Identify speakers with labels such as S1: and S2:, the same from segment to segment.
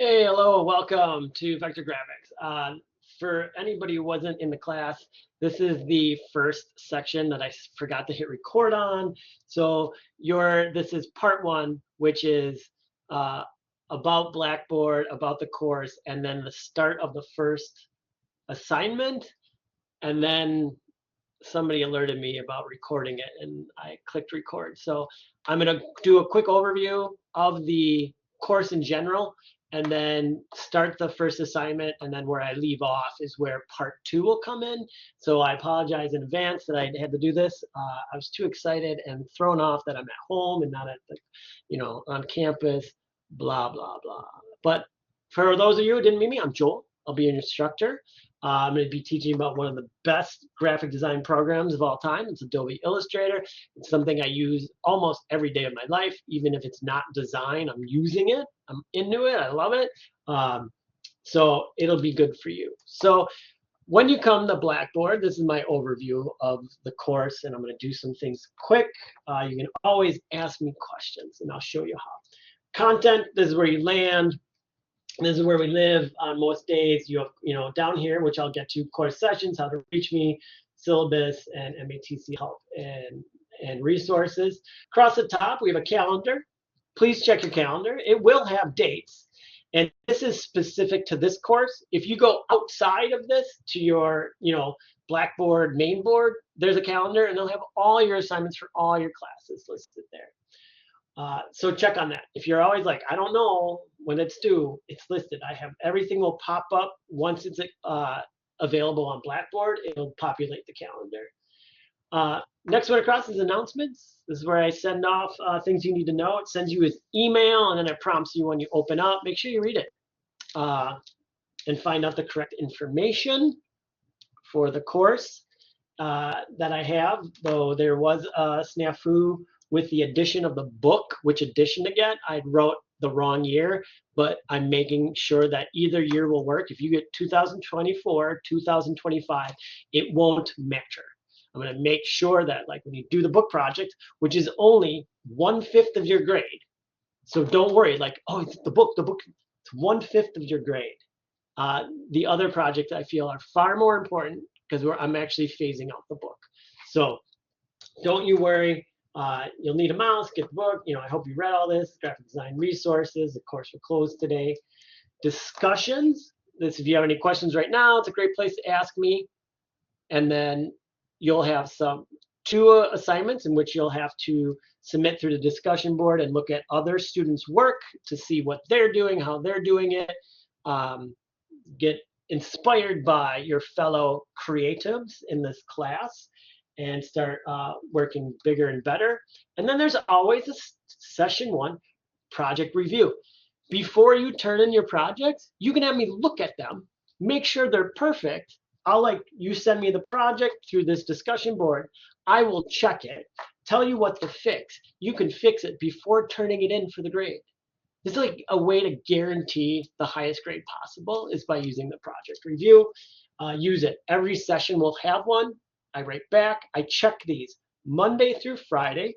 S1: Hey, hello, welcome to Vector Graphics. For anybody who wasn't in the class, this is the first section that I forgot to hit record on. So this is part one, which is uh, about Blackboard, about the course, and then the start of the first assignment. And then somebody alerted me about recording it, and I clicked record. So I'm going to do a quick overview of the course in general, and then start the first assignment, and then where I leave off is where part two will come in. So I apologize in advance that I had to do this. I was too excited and thrown off that I'm at home and not at the, on campus, blah, blah, blah. But for those of you who didn't meet me, I'm Joel. I'll be an instructor. I'm going to be teaching about one of the best graphic design programs of all time. It's Adobe Illustrator. It's something I use almost every day of my life, even if it's not design. I'm using it. I'm into it. I love it. So it'll be good for you. So when you come to Blackboard, this is my overview of the course, and I'm going to do some things quick. You can always ask me questions, and I'll show you how. Content, this is where you land. This is where we live on most days. You have, down here, which I'll get to, course sessions, how to reach me, syllabus, and MATC help and resources. Across the top, we have a calendar. Please check your calendar. It will have dates. And this is specific to this course. If you go outside of this to your, Blackboard main board, there's a calendar, and they'll have all your assignments for all your classes listed there. So check on that. If you're always like, I don't know when it's due, it's listed. I have everything will pop up once it's available on Blackboard. It'll populate the calendar. Next one across is announcements. This is where I send off things you need to know. It sends you an email, and then it prompts you when you open up. Make sure you read it and find out the correct information for the course that I have, though there was a snafu with the addition of the book, which edition to get. I wrote the wrong year, but I'm making sure that either year will work. If you get 2024, 2025, it won't matter. I'm going to make sure that, like, when you do the book project, which is only 1/5 of your grade, so don't worry, like, oh, it's the book, it's 1/5 of your grade. The other projects I feel are far more important because I'm actually phasing out the book. So don't you worry. You'll need a mouse, get the book. I hope you read all this. Graphic design resources. Of course, we're closed today. Discussions. If you have any questions right now, it's a great place to ask me. And then you'll have two assignments in which you'll have to submit through the discussion board and look at other students' work to see what they're doing, how they're doing it. Get inspired by your fellow creatives in this class and start working bigger and better. And then there's always a session one project review. Before you turn in your projects, you can have me look at them, make sure they're perfect. You send me the project through this discussion board. I will check it, tell you what to fix. You can fix it before turning it in for the grade. It's like a way to guarantee the highest grade possible is by using the project review. Use it. Every session will have one. I write back. I check these Monday through Friday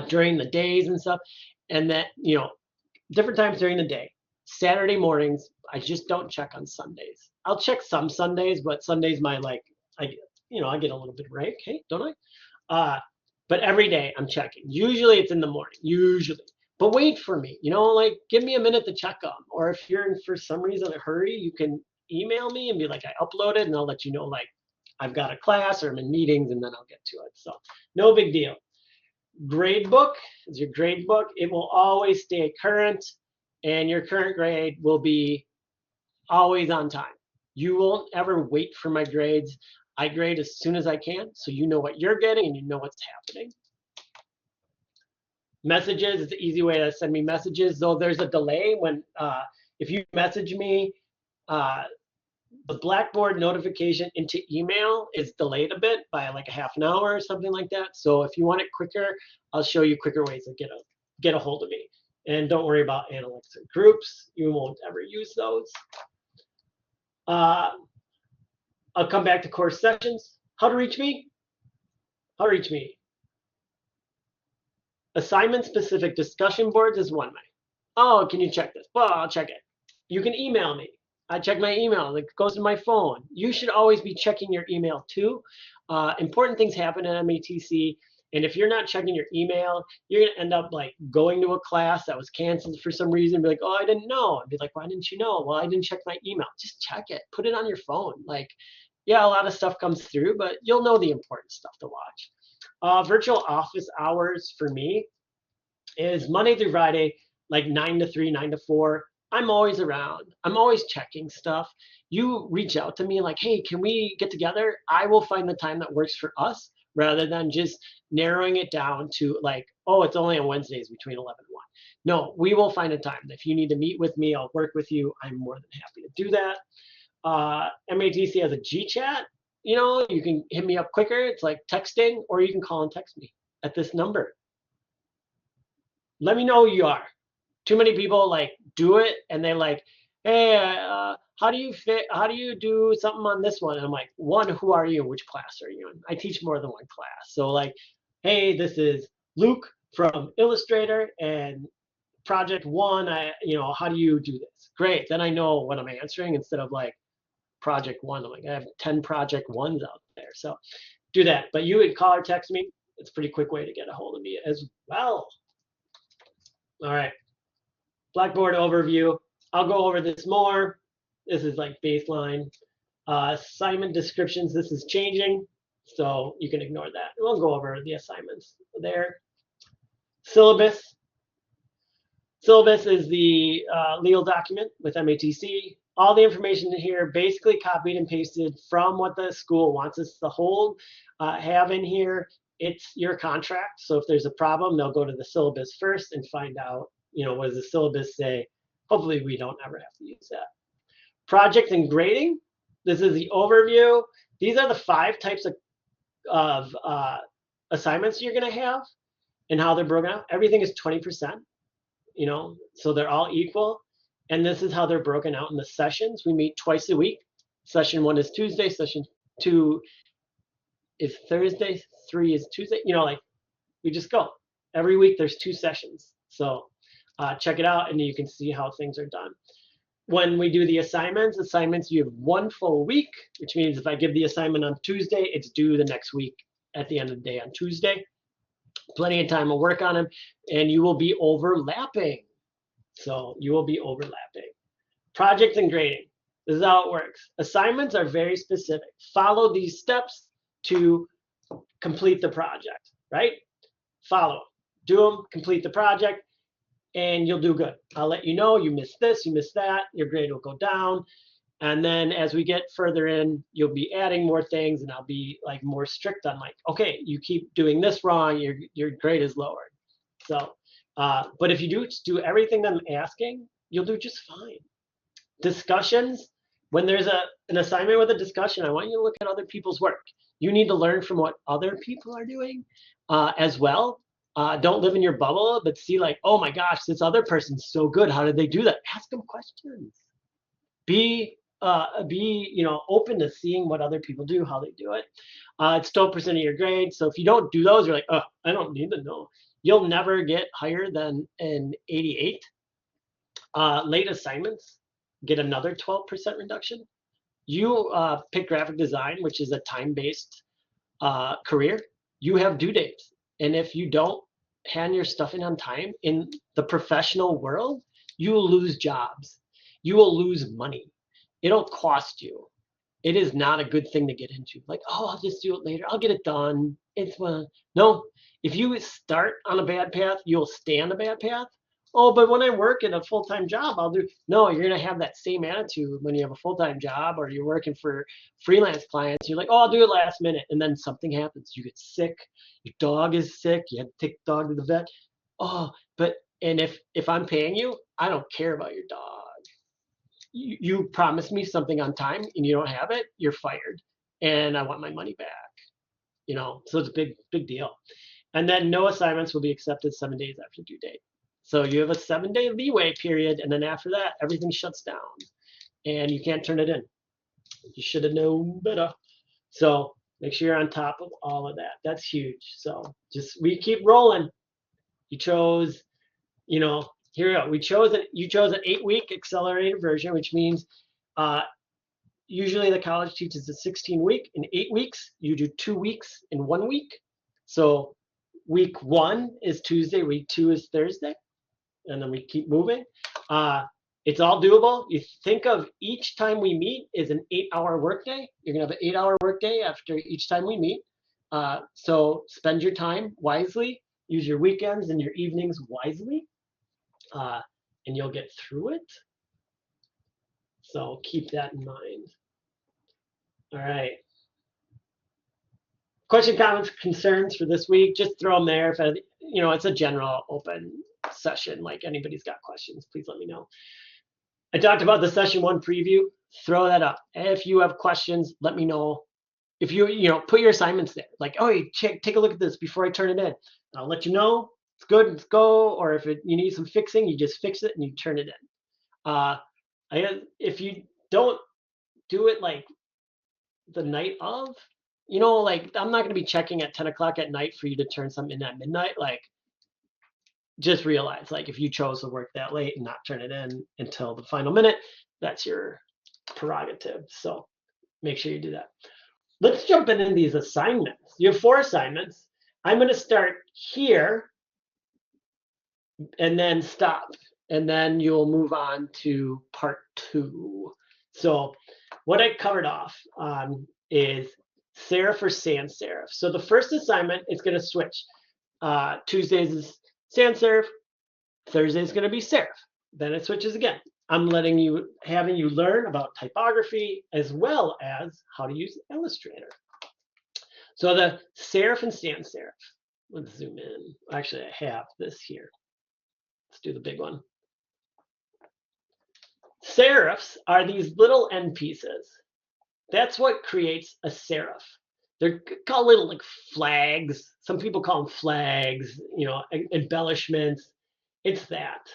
S1: during the days and stuff. And that, different times during the day. Saturday mornings, I just don't check on Sundays. I'll check some Sundays, but Sunday's I get a little bit of break, hey, don't I? But every day I'm checking. Usually it's in the morning, usually. But wait for me, give me a minute to check them. Or if you're in for some reason a hurry, you can email me and be like, I uploaded, and I'll let you know, I've got a class or I'm in meetings, and then I'll get to it. So no big deal. Grade book is your grade book. It will always stay current, and your current grade will be always on time. You won't ever wait for my grades. I grade as soon as I can, so you know what you're getting and you know what's happening. Messages is the easy way to send me messages, though there's a delay when if you message me, the Blackboard notification into email is delayed a bit by like a half an hour or something like that. So if you want it quicker, I'll show you quicker ways to get a hold of me. And don't worry about analytics or groups. You won't ever use those. I'll come back to course sessions. How to reach me? How to reach me? Assignment-specific discussion boards is one way. Oh, can you check this? Well, I'll check it. You can email me. I check my email. It goes to my phone. You should always be checking your email too. Important things happen in MATC, and if you're not checking your email, you're gonna end up like going to a class that was canceled for some reason. Be like, oh, I didn't know. And be like, why didn't you know? Well, I didn't check my email. Just check it. Put it on your phone. Like, yeah, a lot of stuff comes through, but you'll know the important stuff to watch. Virtual office hours for me is Monday through Friday, like 9 to 3, 9 to 4. I'm always around. I'm always checking stuff. You reach out to me like, hey, can we get together? I will find the time that works for us rather than just narrowing it down to like, oh, it's only on Wednesdays between 11 and 1. No, we will find a time. If you need to meet with me, I'll work with you. I'm more than happy to do that. MATC has a G chat. You know, you can hit me up quicker. It's like texting, or you can call and text me at this number. Let me know who you are. Too many people like do it and they're like, hey, how do you do something on this one? And I'm like, one, who are you? Which class are you in? I teach more than one class. So like, hey, this is Luke from Illustrator and project one. How do you do this? Great. Then I know what I'm answering instead of like project one. I'm like, I have 10 project ones out there. So do that. But you would call or text me. It's a pretty quick way to get a hold of me as well. All right. Blackboard overview. I'll go over this more. This is like baseline. Assignment descriptions, this is changing, so you can ignore that. We'll go over the assignments there. Syllabus. Syllabus is the legal document with MATC. All the information here basically copied and pasted from what the school wants us to have in here. It's your contract, so if there's a problem, they'll go to the syllabus first and find out, what does the syllabus say? Hopefully we don't ever have to use that. Project and grading. This is the overview. These are the 5 types of assignments you're going to have and how they're broken out. Everything is 20%, so they're all equal. And this is how they're broken out in the sessions. We meet twice a week. Session 1 is Tuesday. Session 2 is Thursday. 3 is Tuesday. We just go. Every week there's 2 sessions. So check it out and you can see how things are done. When we do the assignments, you have 1 full week, which means if I give the assignment on Tuesday, it's due the next week at the end of the day on Tuesday. Plenty of time to work on them, and you will be overlapping. So you will be overlapping. Project and grading. This is how it works. Assignments are very specific. Follow these steps to complete the project, right? Follow them. Do them, complete the project, and you'll do good. I'll let you know you missed this, you missed that, your grade will go down. And then as we get further in, you'll be adding more things and I'll be like more strict on like, okay, you keep doing this wrong, your grade is lowered. So, but if you do everything I'm asking, you'll do just fine. Discussions, when there's an assignment with a discussion, I want you to look at other people's work. You need to learn from what other people are doing as well. Don't live in your bubble, but see like, oh my gosh, this other person's so good. How did they do that? Ask them questions. Be open to seeing what other people do, how they do it. It's 12% of your grade. So if you don't do those, you're like, oh, I don't need to know. You'll never get higher than an 88. Late assignments get another 12% reduction. You pick graphic design, which is a time-based career. You have due dates. And if you don't hand your stuff in on time in the professional world, you will lose jobs. You will lose money. It'll cost you. It is not a good thing to get into. Like, oh, I'll just do it later. I'll get it done. No. If you start on a bad path, you'll stay on a bad path. Oh, but when I work in a full-time job, I'll do. No, you're going to have that same attitude when you have a full-time job or you're working for freelance clients. You're like, oh, I'll do it last minute. And then something happens. You get sick. Your dog is sick. You have to take the dog to the vet. Oh, and if I'm paying you, I don't care about your dog. You promised me something on time and you don't have it, you're fired. And I want my money back. So it's a big deal. And then no assignments will be accepted 7 days after due date. So you have a 7-day leeway period, and then after that, everything shuts down, and you can't turn it in. You should have known better. So make sure you're on top of all of that. That's huge. So we keep rolling. You chose, here we go. You chose an 8-week accelerated version, which means usually the college teaches a 16-week. In 8 weeks, you do 2 weeks in 1 week. So week 1 is Tuesday, week 2 is Thursday, and then we keep moving. It's all doable. You think of each time we meet is an 8-hour workday. You're gonna have an 8-hour workday after each time we meet. So spend your time wisely. Use your weekends and your evenings wisely, and you'll get through it. So keep that in mind. All right. Question, comments, concerns for this week? Just throw them there. If it's a general open session. Like anybody's got questions, please let me know. I talked about the session 1 preview. Throw that up. If you have questions, let me know. If you put your assignments there. Like, oh, take a look at this before I turn it in. I'll let you know. It's good. Let's go. Or if you need some fixing, you just fix it and you turn it in. If you don't do it like the night of, like I'm not going to be checking at 10 o'clock at night for you to turn something in at midnight. Like, just realize, like, if you chose to work that late and not turn it in until the final minute, that's your prerogative. So make sure you do that. Let's jump into these assignments. You have 4 assignments. I'm going to start here and then stop. And then you'll move on to part 2. So what I covered off is serif or sans serif. So the first assignment is going to switch. Tuesdays is sans serif. Thursday is going to be serif. Then it switches again. I'm having you learn about typography as well as how to use Illustrator. So the serif and sans serif. Let's zoom in. Actually, I have this here. Let's do the big one. Serifs are these little end pieces. That's what creates a serif. They're called little like flags. Some people call them flags, embellishments. It's that.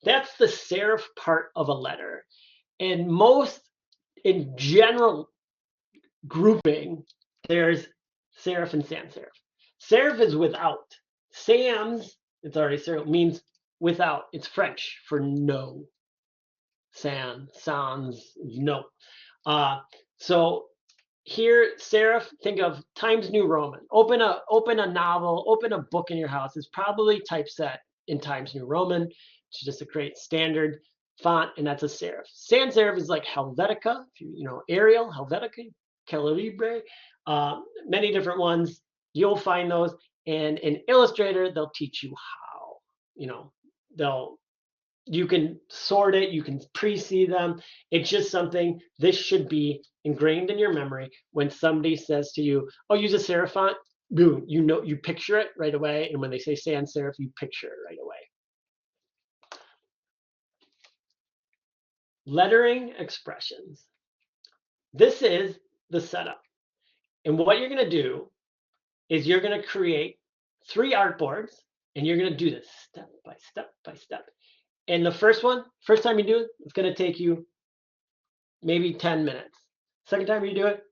S1: That's the serif part of a letter. And in general grouping, there's serif and sans serif. Serif is without. Sans, it's already serif, means without. It's French for no. Sans, no. So here, serif, think of Times New Roman. Open a novel, open a book in your house. It's probably typeset in Times New Roman. It's just a great standard font, and that's a serif. Sans serif is like Helvetica, Arial, Helvetica, Calibre, many different ones. You'll find those, and in Illustrator, they'll teach you how. You can sort it, you can pre-see them. It's just something, this should be ingrained in your memory. When somebody says to you, oh, use a serif font, boom, you picture it right away. And when they say sans serif, you picture it right away. Lettering expressions. This is the setup. And what you're going to do is you're going to create 3 artboards, and you're going to do this step by step by step. And the first time you do it, it's going to take you maybe 10 minutes. Second time you do it,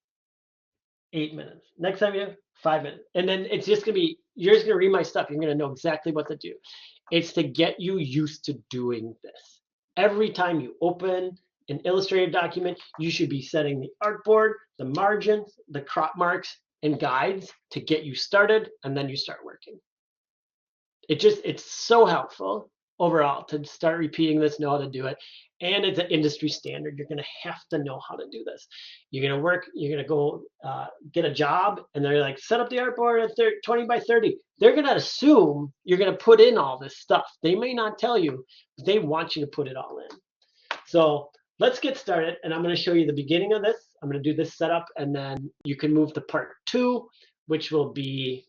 S1: 8 minutes. Next time you do it, 5 minutes. And then it's just going to be, you're just going to read my stuff. You're going to know exactly what to do. It's to get you used to doing this. Every time you open an Illustrator document, you should be setting the artboard, the margins, the crop marks, and guides to get you started, and then you start working. It's so helpful overall to start repeating this, know how to do it. And it's an industry standard. You're going to have to know how to do this. You're going to work, you're going to go get a job, and they're like, set up the artboard at 20 by 30. They're going to assume you're going to put in all this stuff. They may not tell you, but they want you to put it all in. So let's get started, and I'm going to show you the beginning of this. I'm going to do this setup, and then you can move to part 2, which will be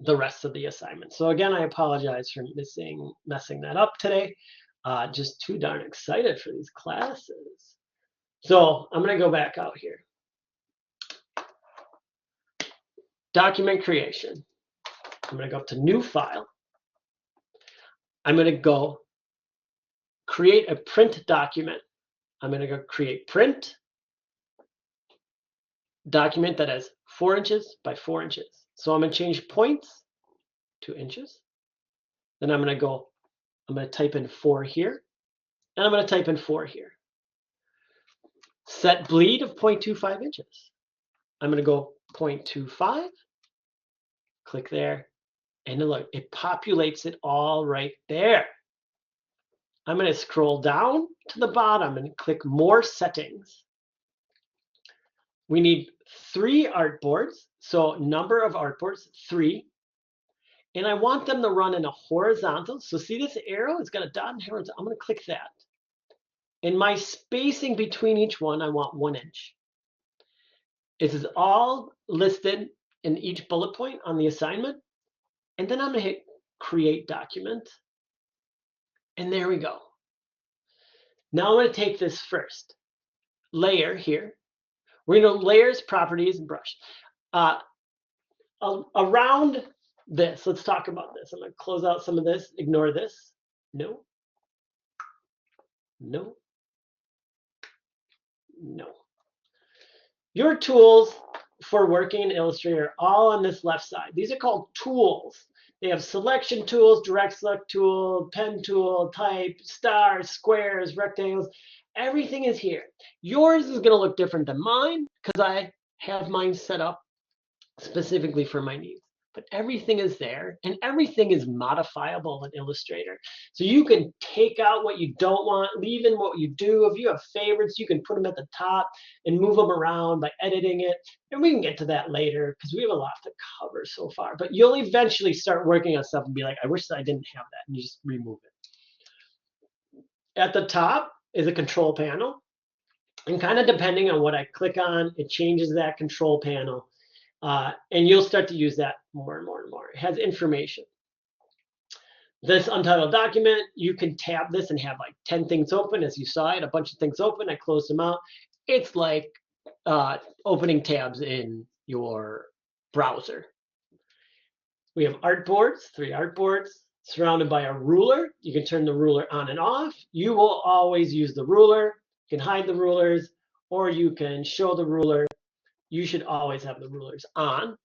S1: the rest of the assignment. So again, I apologize for messing that up today. Just too darn excited for these classes. So I'm going to go back out here. Document creation. I'm going to go up to new file. I'm going to go create a print document. I'm going to go create print document that has 4 inches by 4 inches. So I'm going to change points to inches. Then I'm going to go I'm going to type in 4 here, and I'm going to type in 4 here. Set bleed of 0.25 inches. I'm going to go 0.25, click there, and look, it populates it all right there. I'm going to scroll down to the bottom and click More Settings. We need 3 artboards, so number of artboards, 3. And I want them to run in a horizontal. So see this arrow? It's got a dot and horizontal. I'm going to click that. And my spacing between each one, I want 1 inch. This is all listed in each bullet point on the assignment. And then I'm going to hit Create Document. And there we go. Now I'm going to take this first layer here. We're going to layers, properties, and brush. Around this, let's talk about this. I'm going to close out some of this, ignore this. No. No. No. Your tools for working in Illustrator are all on this left side. These are called tools. They have selection tools, direct select tool, pen tool, type, stars, squares, rectangles. Everything is here. Yours is going to look different than mine because I have mine set up specifically for my needs. But everything is there, and everything is modifiable in Illustrator. So you can take out what you don't want, leave in what you do. If you have favorites, you can put them at the top and move them around by editing it. And we can get to that later because we have a lot to cover so far. But you'll eventually start working on stuff and be like, I wish I didn't have that, and you just remove it. At the top is a control panel. And kind of depending on what I click on, it changes that control panel. And you'll start to use that more and more and more. It has information. This untitled document, you can tab this and have like 10 things open. As you saw it, a bunch of things open. I closed them out. It's like opening tabs in your browser. We have artboards, 3 artboards surrounded by a ruler. You can turn the ruler on and off. You will always use the ruler. You can hide the rulers, or you can show the ruler. You should always have the rulers on.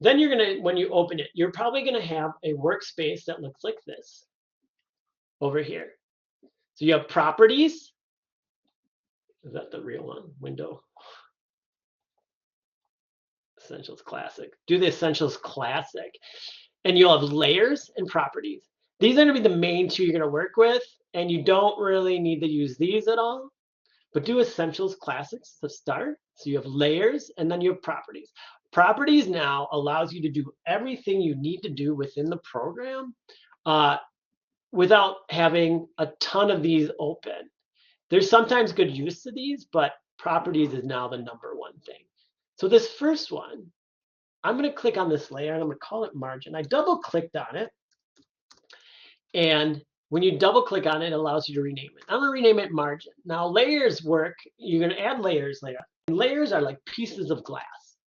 S1: Then you're going to, when you open it, you're probably going to have a workspace that looks like this over here. So you have properties. Is that the real one? Window. Essentials Classic. Do the Essentials Classic. And you'll have layers and properties. These are going to be the main 2 you're going to work with, and you don't really need to use these at all. But do Essentials Classics to start. So you have layers, and then you have properties. Properties now allows you to do everything you need to do within the program without having a ton of these open. There's sometimes good use to these, but properties is now the #1 thing. So this first one, I'm going to click on this layer, and I'm going to call it margin. I double-clicked on it, and when you double click on it, it allows you to rename it. I'm going to rename it margin. Now layers work, you're going to add layers later. And layers are like pieces of glass.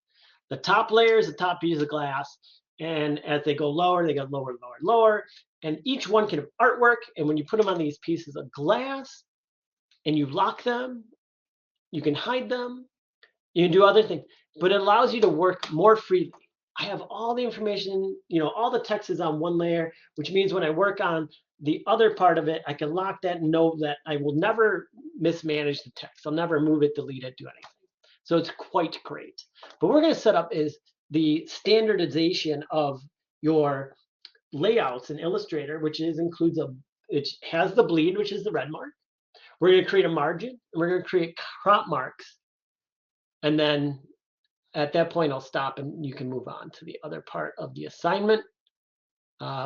S1: The top layer is the top piece of glass. And as they go lower, they go lower, lower, lower. And each one can have artwork. And when you put them on these pieces of glass and you lock them, you can hide them. You can do other things. But it allows you to work more freely. I have all the information, all the text is on one layer, which means when I work on the other part of it, I can lock that and know that I will never mismanage the text. I'll never move it, delete it, do anything. So it's quite great. But what we're going to set up is the standardization of your layouts in Illustrator, which includes it has the bleed, which is the red mark. We're going to create a margin, and we're going to create crop marks. And then at that point, I'll stop and you can move on to the other part of the assignment,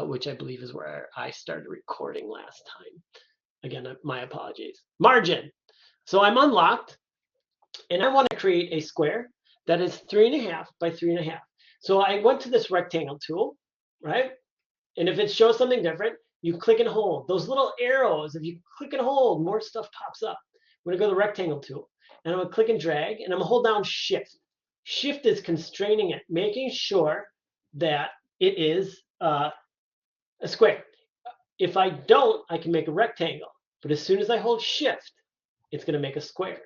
S1: which I believe is where I started recording last time. Again, my apologies. Margin. So I'm unlocked, and I want to create a square that is 3.5 by 3.5. So I went to this rectangle tool, right? And if it shows something different, you click and hold. Those little arrows, if you click and hold, more stuff pops up. I'm going to go to the rectangle tool, and I'm going to click and drag, and I'm going to hold down Shift. Shift is constraining it, making sure that it is a square. If I don't, I can make a rectangle. But as soon as I hold Shift, it's going to make a square.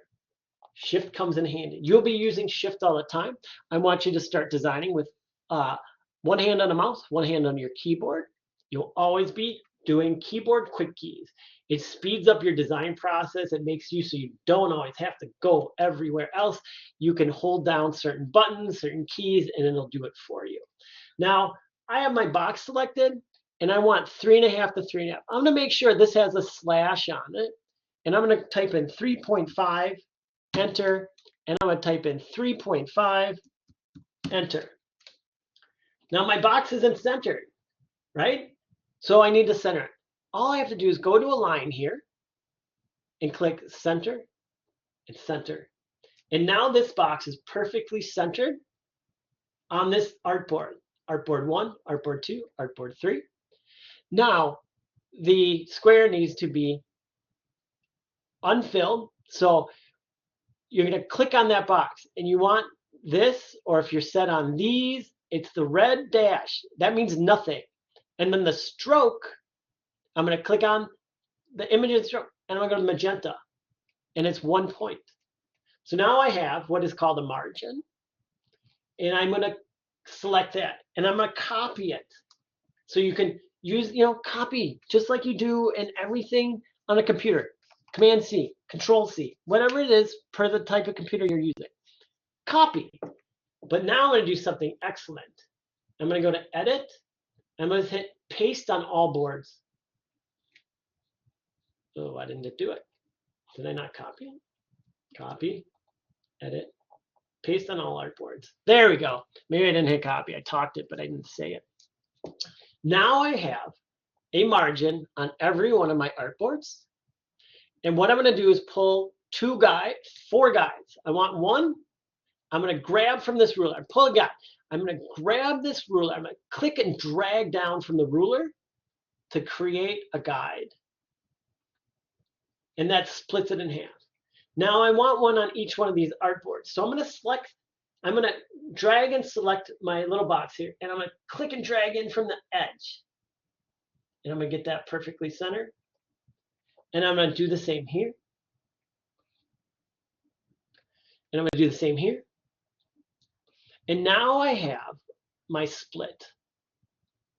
S1: Shift comes in handy. You'll be using Shift all the time. I want you to start designing with one hand on the mouse, one hand on your keyboard. You'll always be doing keyboard quick keys. It speeds up your design process. It makes you so you don't always have to go everywhere else. You can hold down certain buttons, certain keys, and it'll do it for you. Now, I have my box selected, and I want 3.5 to 3.5. I'm going to make sure this has a slash on it, and I'm going to type in 3.5, enter, and I'm going to type in 3.5, enter. Now my box isn't centered, right? So I need to center it. All I have to do is go to a line here and click center and center. And now this box is perfectly centered on this artboard. Artboard 1, artboard 2, artboard 3. Now the square needs to be unfilled. So you're going to click on that box and you want this, or if you're set on these, it's the red dash. That means nothing. And then the stroke, I'm going to click on the image of the stroke and I'm going to go to magenta and it's 1 point. So now I have what is called a margin and I'm going to select that and I'm going to copy it. So you can use, copy just like you do in everything on a computer. Command C, Control C, whatever it is per the type of computer you're using. Copy. But now I'm going to do something excellent. I'm going to go to Edit. I'm going to hit Paste on all boards. Oh, why didn't it do it? Did I not copy it? Copy, Edit, Paste on all artboards. There we go. Maybe I didn't hit copy. I talked it, but I didn't say it. Now I have a margin on every one of my artboards. And what I'm going to do is pull 4 guides. I want one. I'm going to grab from this ruler. Pull a guide. I'm going to grab this ruler. I'm going to click and drag down from the ruler to create a guide. And that splits it in half. Now I want one on each one of these artboards. So I'm going to drag and select my little box here. And I'm going to click and drag in from the edge. And I'm going to get that perfectly centered. And I'm going to do the same here. And I'm going to do the same here. And now I have my split.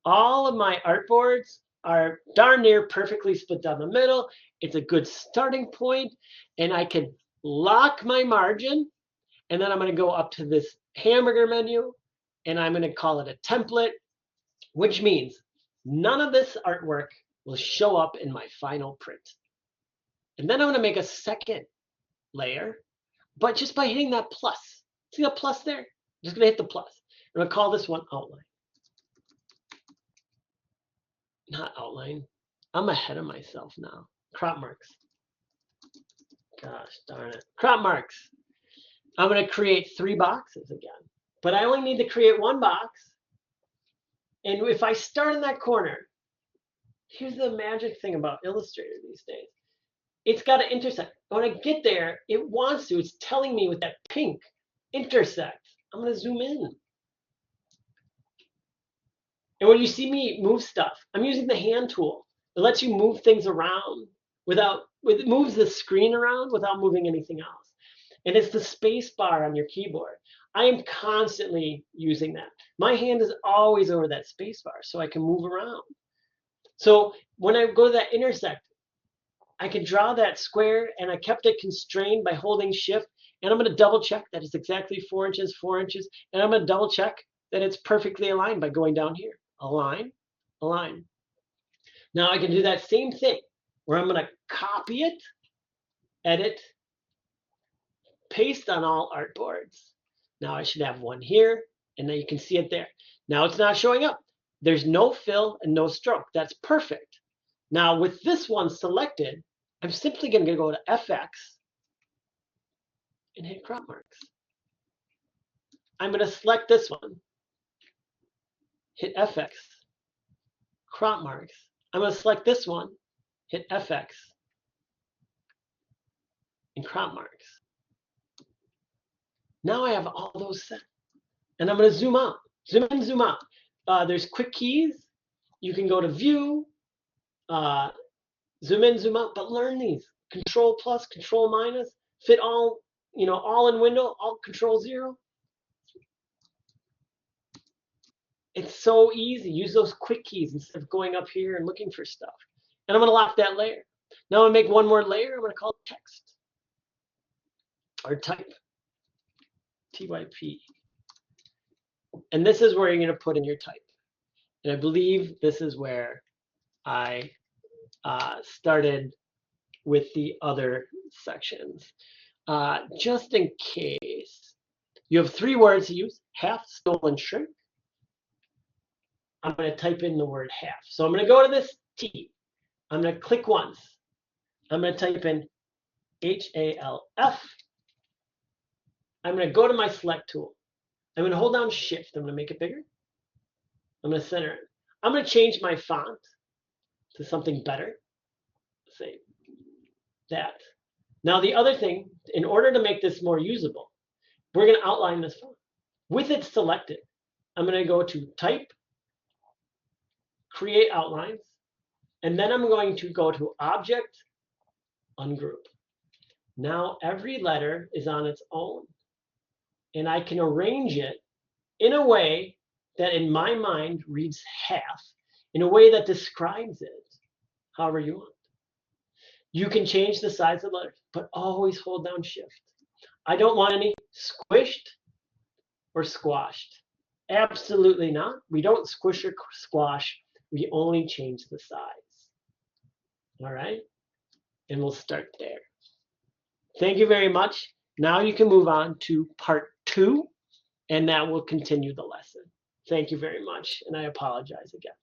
S1: All of my artboards are darn near perfectly split down the middle. It's a good starting point. And I can lock my margin. And then I'm going to go up to this hamburger menu. And I'm going to call it a template, which means none of this artwork will show up in my final print. And then I'm going to make a second layer, but just by hitting that plus. See the plus there? I'm just going to hit the plus. I'm going to call this one outline. Not outline. I'm ahead of myself now. Crop marks. Gosh darn it. Crop marks. I'm going to create 3 boxes again, but I only need to create 1 box. And if I start in that corner, here's the magic thing about Illustrator these days. It's got to intersect. When I get there, it wants to. It's telling me with that pink, intersect. I'm going to zoom in. And when you see me move stuff, I'm using the hand tool. It lets you move things around it moves the screen around without moving anything else. And it's the space bar on your keyboard. I am constantly using that. My hand is always over that space bar so I can move around. So when I go to that intersect, I can draw that square and I kept it constrained by holding shift. And I'm going to double check that it's exactly 4 inches, 4 inches. And I'm going to double check that it's perfectly aligned by going down here. Align, align. Now I can do that same thing where I'm going to copy it, edit, paste on all artboards. Now I should have one here, and then you can see it there. Now it's not showing up. There's no fill and no stroke. That's perfect. Now with this one selected, I'm simply going to go to FX and hit crop marks. I'm going to select this one, hit FX, crop marks. I'm going to select this one, hit FX, and crop marks. Now I have all those set. And I'm going to zoom out, zoom in, zoom out. There's quick keys. You can go to view, zoom in, zoom out, but learn these. Control plus, control minus, fit all, all in window, alt control 0. It's so easy. Use those quick keys instead of going up here and looking for stuff. And I'm going to lock that layer. Now I'm going to make one more layer. I'm going to call it text or type, TYP. And this is where you're going to put in your type. And I believe this is where I started with the other sections. Just in case, you have 3 words to use: half, stolen, shrink. I'm going to type in the word half. So I'm going to go to this T. I'm going to click once. I'm going to type in HALF. I'm going to go to my select tool. I'm going to hold down shift. I'm going to make it bigger. I'm going to center it. I'm going to change my font to something better. Say that. Now the other thing, in order to make this more usable, we're going to outline this font. With it selected, I'm going to go to Type, Create Outlines, and then I'm going to go to Object, Ungroup. Now every letter is on its own, and I can arrange it in a way that in my mind reads half, in a way that describes it however you want. You can change the size of the letters, but always hold down shift. I don't want any squished or squashed. Absolutely not. We don't squish or squash. We only change the size. All right? And we'll start there. Thank you very much. Now you can move on to part 2, and that will continue the lesson. Thank you very much, and I apologize again.